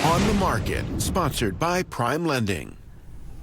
On the Market, sponsored by Prime Lending.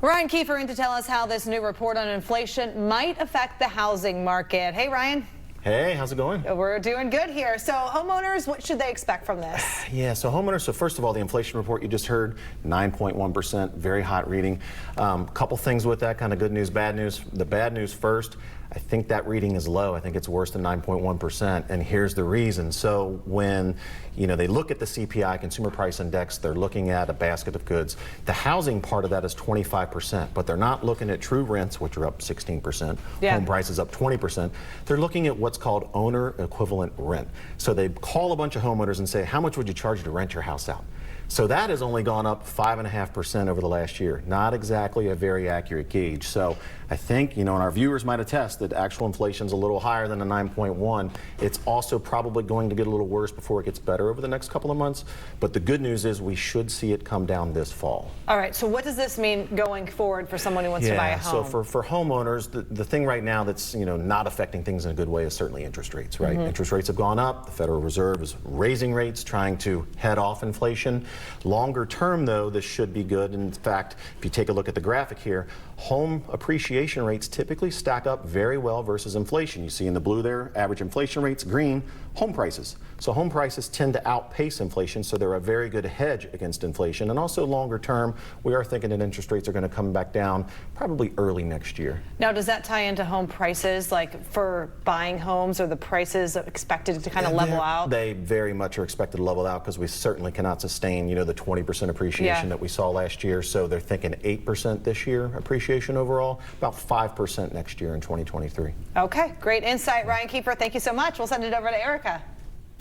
Ryan Kiefer in to tell us how this new report on inflation might affect the housing market. Hey, Ryan. Hey, how's it going? We're doing good here. So homeowners, what should they expect from this? Yeah, so homeowners, so first of all, the inflation report you just heard, 9.1%, very hot reading. Couple things with that, kind of good news, bad news. The bad news first, I think that reading is low. I think it's worse than 9.1%, and here's the reason. So when they look at the CPI, Consumer Price Index, they're looking at a basket of goods. The housing part of that is 25%, but they're not looking at true rents, which are up 16%, home prices up 20%. They're looking at what's called owner equivalent rent. So they call a bunch of homeowners and say, how much would you charge to rent your house out? So that has only gone up 5.5% over the last year. Not exactly a very accurate gauge. So I think, and our viewers might attest that actual inflation's a little higher than a 9.1. It's also probably going to get a little worse before it gets better over the next couple of months. But the good news is we should see it come down this fall. All right, so what does this mean going forward for someone who wants to buy a home? So for homeowners, the thing right now that's not affecting things in a good way is certainly interest rates, right? Interest rates have gone up. The Federal Reserve is raising rates, trying to head off inflation. Longer term, though, this should be good. In fact, if you take a look at the graphic here, home appreciation rates typically stack up very well versus inflation. You see in the blue there, average inflation rates, green, home prices. So home prices tend to outpace inflation, so they're a very good hedge against inflation. And also longer term, we are thinking that interest rates are going to come back down probably early next year. Now, does that tie into home prices, like for buying homes, or the prices expected to kind of level out? They very much are expected to level out because we certainly cannot sustain, the 20% appreciation that we saw last year. So they're thinking 8% this year appreciation overall, about 5% next year in 2023. Okay, great insight, Ryan Kiefer. Thank you so much. We'll send it over to Erica.